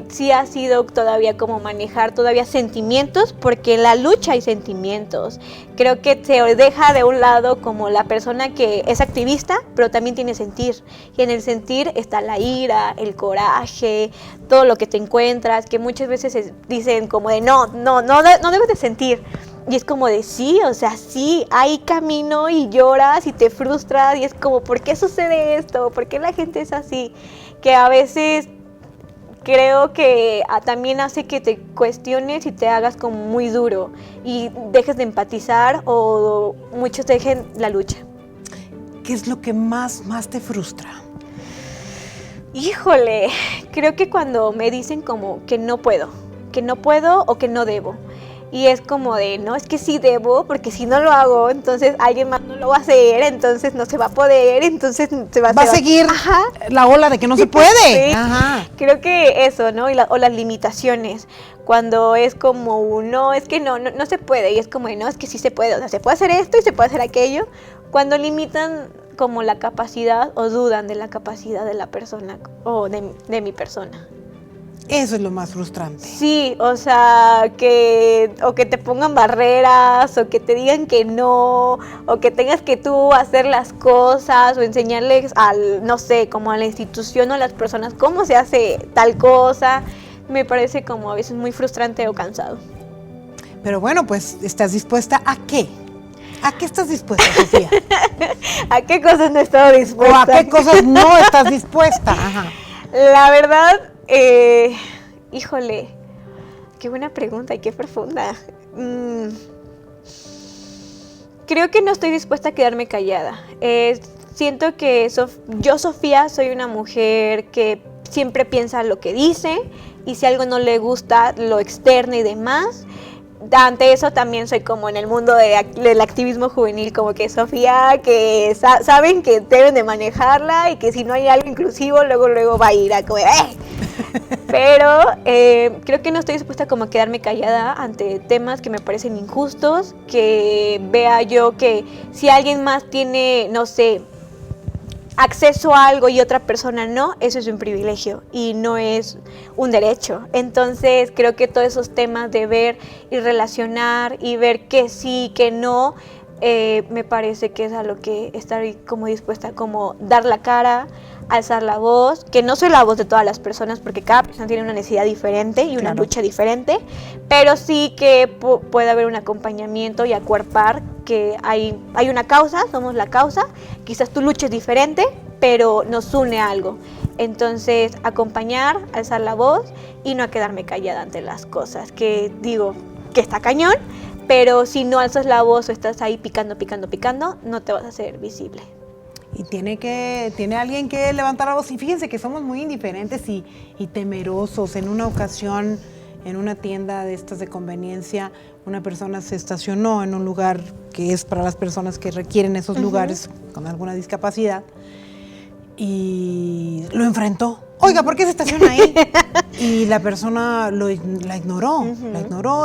B: Sí ha sido todavía como manejar todavía sentimientos, porque en la lucha hay sentimientos. Creo que se deja de un lado como la persona que es activista, pero también tiene sentir. Y en el sentir está la ira, el coraje, todo lo que te encuentras, que muchas veces dicen como de no debes de sentir. Y es como de sí, o sea, sí, hay camino y lloras y te frustras y es como, ¿por qué sucede esto? ¿Por qué la gente es así? Que a veces creo que también hace que te cuestiones y te hagas como muy duro y dejes de empatizar, o muchos dejen la lucha.
A: ¿Qué es lo que más te frustra?
B: Híjole, creo que cuando me dicen como que no puedo o que no debo. Y es como de, no, es que sí debo, porque si no lo hago, entonces alguien más no lo va a hacer, entonces no se va a poder, entonces va a
A: seguir la ola de que no se puede.
B: Sí. Ajá. Creo que eso, ¿no? O las limitaciones, cuando es como, no, es que no se puede, y es como, no, es que sí se puede, o sea, se puede hacer esto y se puede hacer aquello, cuando limitan como la capacidad o dudan de la capacidad de la persona o de mi persona.
A: Eso es lo más frustrante.
B: Sí, o sea, o que te pongan barreras, o que te digan que no, o que tengas que tú hacer las cosas, o enseñarles no sé, como a la institución o a las personas cómo se hace tal cosa. Me parece como a veces muy frustrante o cansado.
A: Pero bueno, pues, ¿estás dispuesta a qué? ¿A qué estás dispuesta, Sofía?
B: ¿A qué cosas no he estado dispuesta?
A: ¿O a qué cosas no estás dispuesta? Ajá.
B: La verdad, híjole, qué buena pregunta y qué profunda. Creo que no estoy dispuesta a quedarme callada. Siento que yo, Sofía, soy una mujer que siempre piensa lo que dice, y si algo no le gusta, lo externa y demás. Ante eso también soy como en el mundo del activismo juvenil, como que Sofía, que saben que deben de manejarla y que si no hay algo inclusivo, luego va a ir a como Pero creo que no estoy dispuesta como a quedarme callada ante temas que me parecen injustos, que vea yo que si alguien más tiene, no sé, acceso a algo y otra persona no, eso es un privilegio y no es un derecho. Entonces creo que todos esos temas de ver y relacionar y ver que sí, que no, me parece que es a lo que estar como dispuesta, como dar la cara, alzar la voz, que no soy la voz de todas las personas porque cada persona tiene una necesidad diferente y una lucha diferente, pero sí que puede haber un acompañamiento y acuerpar que hay una causa, somos la causa, quizás tu lucha es diferente, pero nos une algo. Entonces, acompañar, alzar la voz y no quedarme callada ante las cosas, que digo que está cañón, pero si no alzas la voz o estás ahí picando, no te vas a hacer visible.
A: Y tiene alguien que levantar la voz. Y fíjense que somos muy indiferentes y temerosos. En una ocasión, en una tienda de estas de conveniencia, una persona se estacionó en un lugar que es para las personas que requieren esos lugares con alguna discapacidad y lo enfrentó. Oiga, ¿por qué se estaciona ahí? Y la persona la ignoró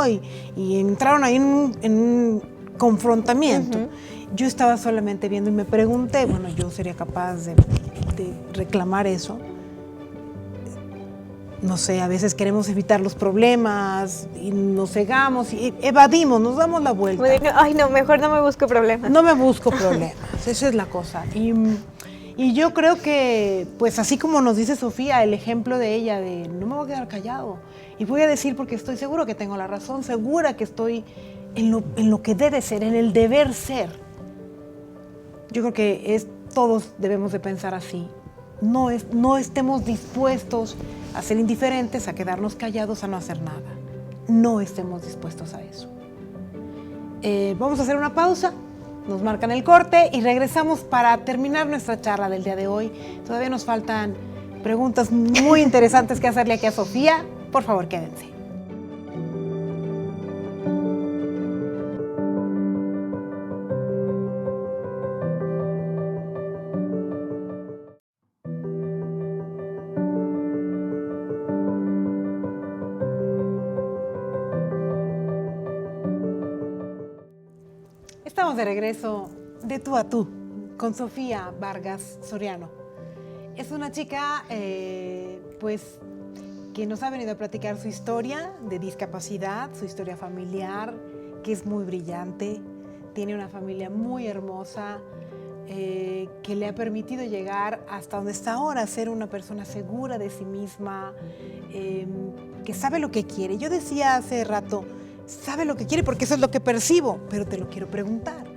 A: y entraron ahí en un confrontamiento. Yo estaba solamente viendo y me pregunté, bueno, yo sería capaz de reclamar eso. No sé, a veces queremos evitar los problemas y nos cegamos y evadimos, nos damos la vuelta.
B: Ay, no, mejor no me busco problemas.
A: No me busco problemas, esa es la cosa. Y yo creo que, pues así como nos dice Sofía, el ejemplo de ella, de no me voy a quedar callado y voy a decir porque estoy seguro que tengo la razón, segura que estoy en lo que debe ser, en el deber ser. Yo creo que todos debemos de pensar así. No estemos dispuestos a ser indiferentes, a quedarnos callados, a no hacer nada. No estemos dispuestos a eso. Vamos a hacer una pausa, nos marcan el corte y regresamos para terminar nuestra charla del día de hoy. Todavía nos faltan preguntas muy interesantes que hacerle aquí a Sofía. Por favor, quédense. Estamos de regreso de tú a tú con Sofía Vargas Soriano. Es una chica, pues, que nos ha venido a platicar su historia de discapacidad, su historia familiar, que es muy brillante. Tiene una familia muy hermosa que le ha permitido llegar hasta donde está ahora, ser una persona segura de sí misma, que sabe lo que quiere. Yo decía hace rato, sabe lo que quiere porque eso es lo que percibo, pero te lo quiero preguntar.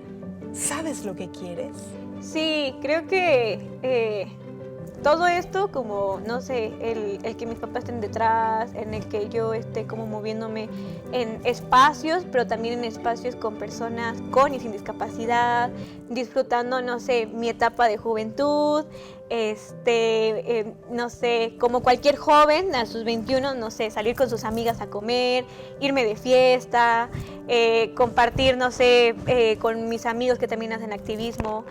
A: ¿Sabes lo que quieres?
B: Sí, creo que todo esto, como, no sé, el que mis papás estén detrás, en el que yo esté como moviéndome en espacios, pero también en espacios con personas con y sin discapacidad, disfrutando, no sé, mi etapa de juventud, no sé, como cualquier joven a sus 21, no sé, salir con sus amigas a comer, irme de fiesta, compartir, no sé, con mis amigos que también hacen activismo.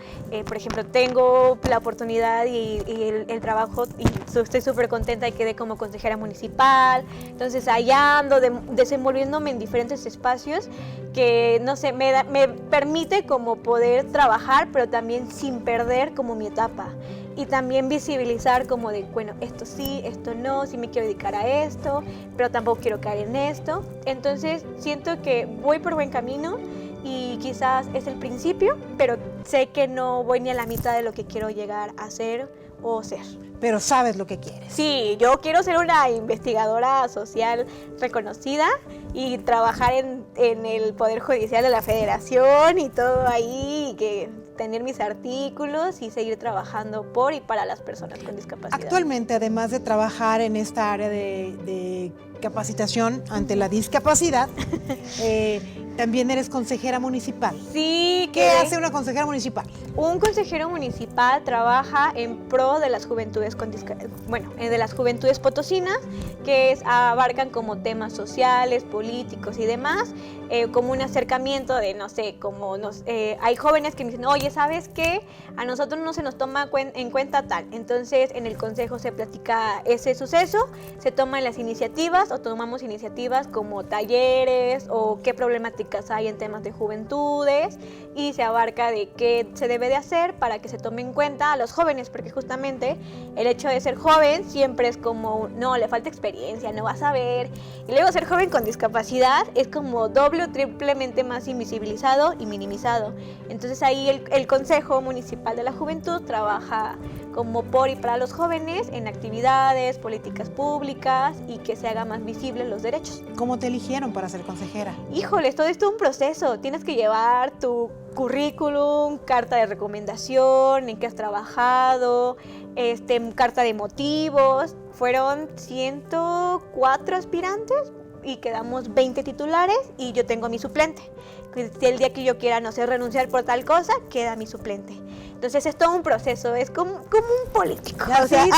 B: Por ejemplo, tengo la oportunidad y el trabajo y estoy súper contenta y quedé como consejera municipal. Entonces, allá ando desenvolviéndome en diferentes espacios que, no sé, me permite como poder trabajar, pero también sin perder como mi etapa. y también visibilizar como de, bueno, esto sí, esto no, sí me quiero dedicar a esto, pero tampoco quiero caer en esto. Entonces siento que voy por buen camino y quizás es el principio, pero sé que no voy ni a la mitad de lo que quiero llegar a ser o ser.
A: Pero sabes lo que quieres.
B: Sí, yo quiero ser una investigadora social reconocida y trabajar en el Poder Judicial de la Federación y todo ahí, y que tener mis artículos y seguir trabajando por y para las personas con discapacidad.
A: Actualmente, además de trabajar en esta área de capacitación ante la discapacidad, también eres consejera municipal.
B: Sí.
A: ¿Qué hace una consejera municipal?
B: Un consejero municipal trabaja en pro de las juventudes de las juventudes potosinas, que abarcan como temas sociales, políticos y demás, como un acercamiento de, no sé, hay jóvenes que me dicen, oye, ¿sabes qué? A nosotros no se nos toma en cuenta tal. Entonces, en el consejo se platica ese suceso, se toman las iniciativas o tomamos iniciativas como talleres o qué problemáticas hay en temas de juventudes, y se abarca de qué se debe de hacer para que se tome en cuenta a los jóvenes, porque justamente el hecho de ser joven siempre es como, no, le falta experiencia, no vas a ver, y luego ser joven con discapacidad es como doble o triplemente más invisibilizado y minimizado. Entonces ahí el Consejo Municipal de la Juventud trabaja como por y para los jóvenes en actividades, políticas públicas y que se haga más visibles los derechos.
A: ¿Cómo te eligieron para ser consejera?
B: Híjoles, todo esto es un proceso. Tienes que llevar tu currículum, carta de recomendación, en qué has trabajado, carta de motivos. Fueron 104 aspirantes y quedamos 20 titulares y yo tengo mi suplente. Si el día que yo quiera, no sé, renunciar por tal cosa, queda mi suplente. Entonces es todo un proceso, es como un político.
A: O sea,
B: sí,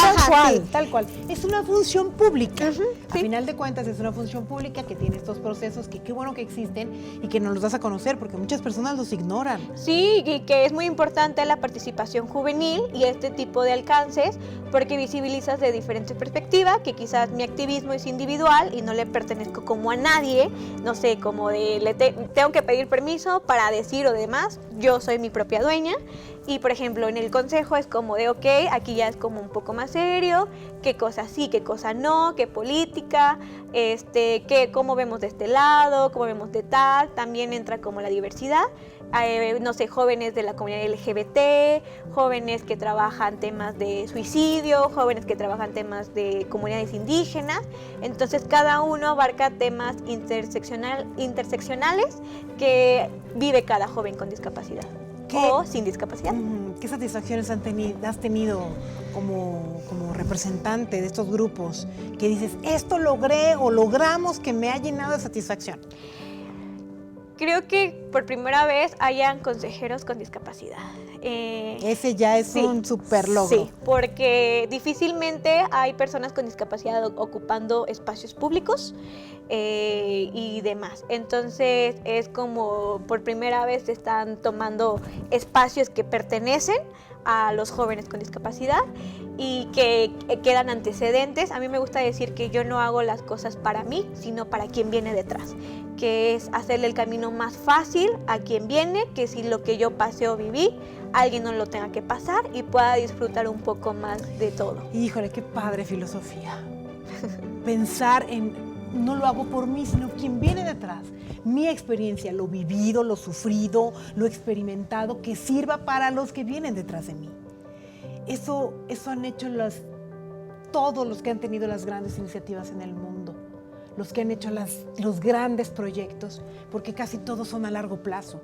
A: tal cual. Es una función pública.
B: Sí.
A: A final de cuentas es una función pública que tiene estos procesos que qué bueno que existen y que nos los das a conocer porque muchas personas los ignoran.
B: Sí, y que es muy importante la participación juvenil y este tipo de alcances porque visibilizas de diferentes perspectivas, que quizás mi activismo es individual y no le pertenezco como a nadie, no sé, como tengo que pedir permiso para decir o demás, yo soy mi propia dueña. Y, por ejemplo, en el consejo es como de, ok, aquí ya es como un poco más serio, qué cosa sí, qué cosa no, qué política, cómo vemos de este lado, cómo vemos de tal. También entra como la diversidad, no sé, jóvenes de la comunidad LGBT, jóvenes que trabajan temas de suicidio, jóvenes que trabajan temas de comunidades indígenas. Entonces, cada uno abarca temas interseccionales que vive cada joven con discapacidad. O sin discapacidad.
A: ¿Qué satisfacciones has tenido como representante de estos grupos que dices, esto logré o logramos que me ha llenado de satisfacción?
B: Creo que por primera vez hayan consejeros con discapacidad.
A: Ese ya es un super logro.
B: Sí, porque difícilmente hay personas con discapacidad ocupando espacios públicos y demás. Entonces es como por primera vez se están tomando espacios que pertenecen a los jóvenes con discapacidad y que quedan antecedentes. A mí me gusta decir que yo no hago las cosas para mí, sino para quien viene detrás, que es hacerle el camino más fácil a quien viene, que si lo que yo pasé o viví, alguien no lo tenga que pasar y pueda disfrutar un poco más de todo.
A: Híjole, qué padre filosofía. Pensar en no lo hago por mí, sino quien viene detrás. Mi experiencia, lo vivido, lo sufrido, lo experimentado, que sirva para los que vienen detrás de mí. Eso han hecho todos los que han tenido las grandes iniciativas en el mundo, los que han hecho los grandes proyectos, porque casi todos son a largo plazo.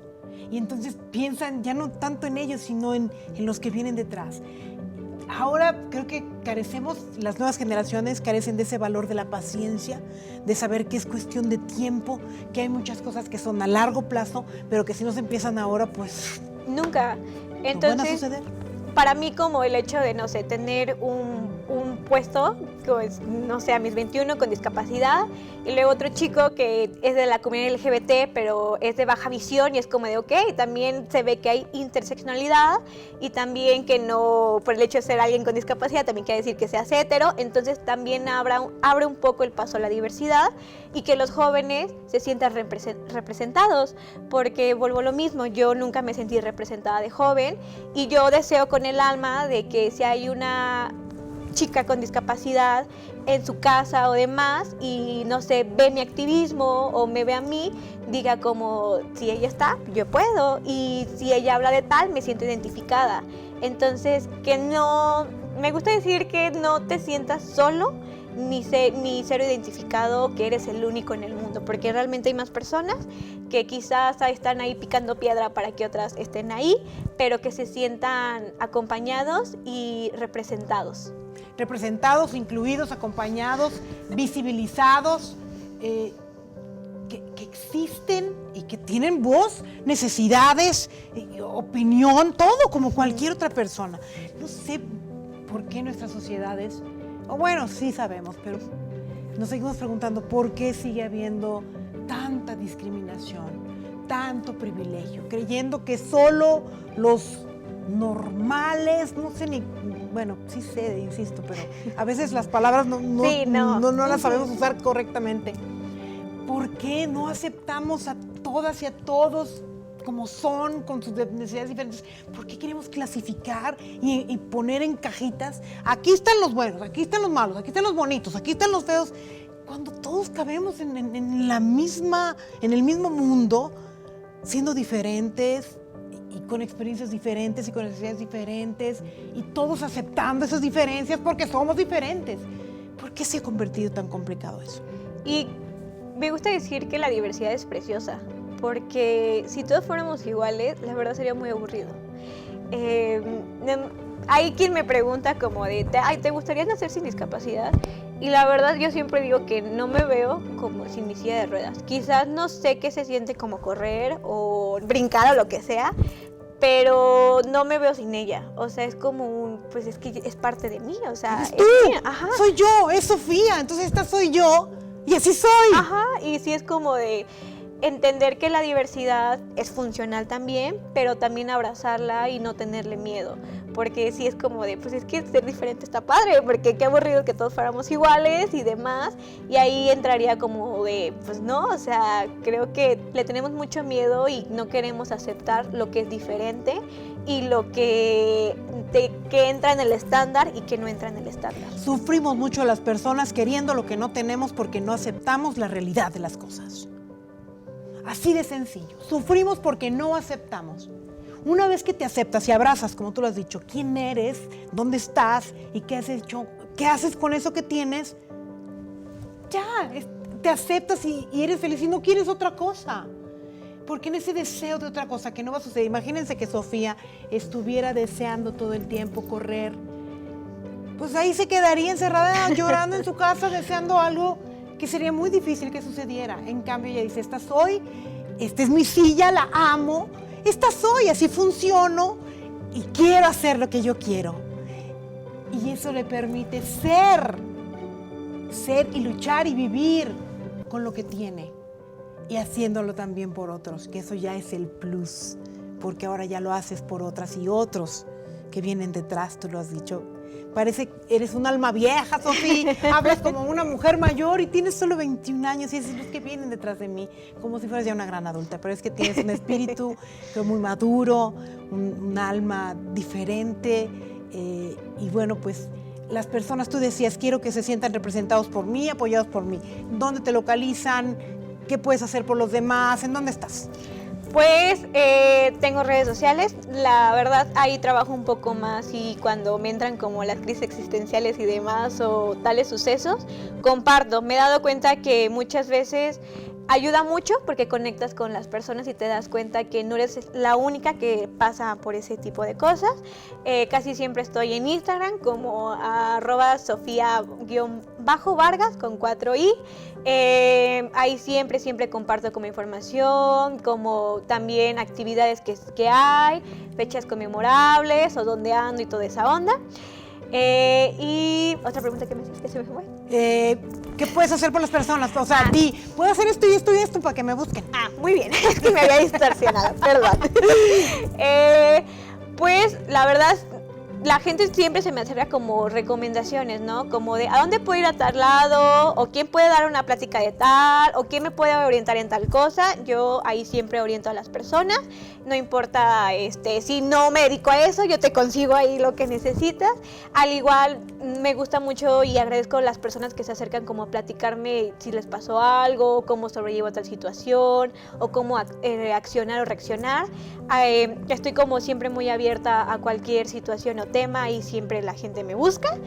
A: Y entonces piensan ya no tanto en ellos, sino en los que vienen detrás. Ahora creo que las nuevas generaciones carecen de ese valor de la paciencia, de saber que es cuestión de tiempo, que hay muchas cosas que son a largo plazo, pero que si no se empiezan ahora, pues
B: nunca.
A: Entonces,
B: no van a suceder. Para mí como el hecho de, no sé, tener un un puesto, pues, no sé, a mis 21 con discapacidad, y luego otro chico que es de la comunidad LGBT, pero es de baja visión y es como de ok, también se ve que hay interseccionalidad y también que no, por el hecho de ser alguien con discapacidad, también quiere decir que seas hetero, entonces también abre un poco el paso a la diversidad y que los jóvenes se sientan representados, porque vuelvo a lo mismo, yo nunca me sentí representada de joven y yo deseo con el alma de que si hay una chica con discapacidad en su casa o demás y no sé, ve mi activismo o me ve a mí, diga como si ella está, yo puedo, y si ella habla de tal, me siento identificada. Entonces, que no, me gusta decir que no te sientas solo ni ser identificado que eres el único en el mundo, porque realmente hay más personas que quizás están ahí picando piedra para que otras estén ahí, pero que se sientan acompañados y representados.
A: Representados, incluidos, acompañados, visibilizados, que existen y que tienen voz, necesidades, opinión, todo como cualquier otra persona. No sé por qué nuestras sociedades, o bueno, sí sabemos, pero nos seguimos preguntando por qué sigue habiendo tanta discriminación, tanto privilegio, creyendo que solo los normales, no sé ni, bueno, sí sé, insisto, pero a veces las palabras no las sabemos usar correctamente. ¿Por qué no aceptamos a todas y a todos como son, con sus necesidades diferentes? ¿Por qué queremos clasificar y poner en cajitas? Aquí están los buenos, aquí están los malos, aquí están los bonitos, aquí están los feos, cuando todos cabemos en el mismo mundo, siendo diferentes, y con experiencias diferentes y con necesidades diferentes, y todos aceptando esas diferencias porque somos diferentes. ¿Por qué se ha convertido tan complicado eso?
B: Y me gusta decir que la diversidad es preciosa, porque si todos fuéramos iguales, la verdad sería muy aburrido. Hay quien me pregunta como de, ¿te gustaría nacer sin discapacidad? Y la verdad yo siempre digo que no me veo como sin mi silla de ruedas. Quizás no sé qué se siente como correr o brincar o lo que sea, pero no me veo sin ella. O sea, es como pues es que es parte de mí, o sea...
A: ¡Es tú! Ajá. Soy yo, es Sofía, entonces esta soy yo y así soy.
B: Ajá, y sí es como de entender que la diversidad es funcional también, pero también abrazarla y no tenerle miedo, porque sí es como de, pues es que ser diferente está padre, porque qué aburrido que todos fuéramos iguales y demás, y ahí entraría como de, pues no, o sea, creo que le tenemos mucho miedo y no queremos aceptar lo que es diferente y lo que entra en el estándar y que no entra en el estándar.
A: Sufrimos mucho las personas queriendo lo que no tenemos porque no aceptamos la realidad de las cosas. Así de sencillo. Sufrimos porque no aceptamos. Una vez que te aceptas y abrazas, como tú lo has dicho, quién eres, dónde estás y qué has hecho, qué haces con eso que tienes, ya, te aceptas y eres feliz y no quieres otra cosa. Porque en ese deseo de otra cosa que no va a suceder, imagínense que Sofía estuviera deseando todo el tiempo correr, pues ahí se quedaría encerrada llorando en su casa deseando algo que sería muy difícil que sucediera. En cambio ella dice, esta soy, esta es mi silla, la amo, esta soy, así funciono y quiero hacer lo que yo quiero. Y eso le permite ser y luchar y vivir con lo que tiene y haciéndolo también por otros, que eso ya es el plus, porque ahora ya lo haces por otras y otros que vienen detrás, tú lo has dicho. Parece que eres un alma vieja, Sofía. Hablas como una mujer mayor y tienes solo 21 años y dices, los que vienen detrás de mí, como si fueras ya una gran adulta. Pero es que tienes un espíritu muy maduro, un alma diferente. Y bueno, pues las personas, tú decías, quiero que se sientan representados por mí, apoyados por mí. ¿Dónde te localizan? ¿Qué puedes hacer por los demás? ¿En dónde estás?
B: Pues tengo redes sociales, la verdad ahí trabajo un poco más y cuando me entran como las crisis existenciales y demás o tales sucesos, comparto. Me he dado cuenta que muchas veces ayuda mucho porque conectas con las personas y te das cuenta que no eres la única que pasa por ese tipo de cosas. Casi siempre estoy en Instagram como @Sofía_Vargas con 4i. Ahí siempre comparto como información, como también actividades que hay, fechas conmemorables o dónde ando y toda esa onda. Y otra pregunta que me hiciste, se me fue.
A: ¿Qué puedes hacer por las personas? O sea, puedo hacer esto y esto y esto para que me busquen.
B: Muy bien, es que me había distorsionado, perdón. Pues la verdad, la gente siempre se me acerca como recomendaciones, ¿no? Como de, ¿a dónde puedo ir a tal lado? ¿O quién puede dar una plática de tal? ¿O quién me puede orientar en tal cosa? Yo ahí siempre oriento a las personas. No importa si no me dedico a eso, yo te consigo ahí lo que necesitas. Al igual, me gusta mucho y agradezco a las personas que se acercan como a platicarme si les pasó algo, cómo sobrellevo tal situación, o cómo accionar o reaccionar. Estoy como siempre muy abierta a cualquier situación o tema y siempre la gente me busca.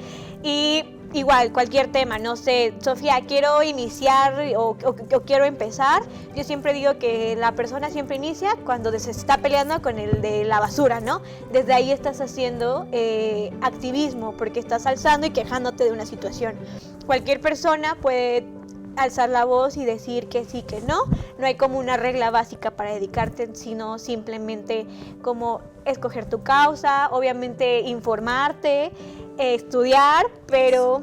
B: Y igual, cualquier tema, no sé, Sofía, quiero iniciar o quiero empezar. Yo siempre digo que la persona siempre inicia cuando se está peleando con el de la basura, ¿no? Desde ahí estás haciendo activismo porque estás alzando y quejándote de una situación. Cualquier persona puede alzar la voz y decir que sí, que no. No hay como una regla básica para dedicarte, sino simplemente como escoger tu causa, obviamente informarte, estudiar, pero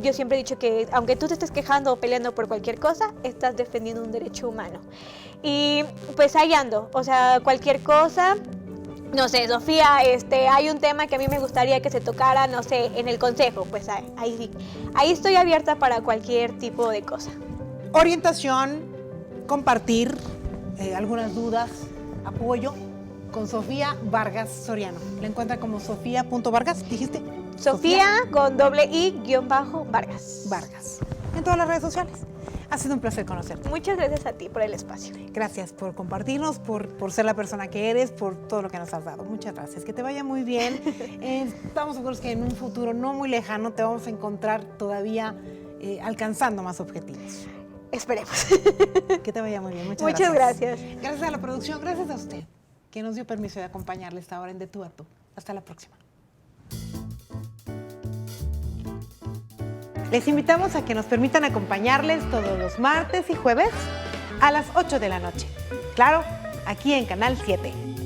B: yo siempre he dicho que aunque tú te estés quejando o peleando por cualquier cosa, estás defendiendo un derecho humano. Y pues ahí ando, o sea, cualquier cosa. No sé, Sofía, hay un tema que a mí me gustaría que se tocara, no sé, en el consejo, pues ahí sí. Ahí estoy abierta para cualquier tipo de cosa.
A: Orientación, compartir algunas dudas, apoyo con Sofía Vargas Soriano. La encuentra como Sofía.Vargas, dijiste.
B: Sofía con _i_Vargas.
A: Vargas. En todas las redes sociales. Ha sido un placer conocerte.
B: Muchas gracias a ti por el espacio.
A: Gracias por compartirnos, por ser la persona que eres, por todo lo que nos has dado. Muchas gracias. Que te vaya muy bien. Estamos seguros que en un futuro no muy lejano te vamos a encontrar todavía alcanzando más objetivos.
B: Esperemos.
A: Que te vaya muy bien.
B: Muchas gracias.
A: Gracias a la producción, gracias a usted, que nos dio permiso de acompañarles ahora en De Tú a Tú. Hasta la próxima. Les invitamos a que nos permitan acompañarles todos los martes y jueves a las 8 de la noche. Claro, aquí en Canal 7.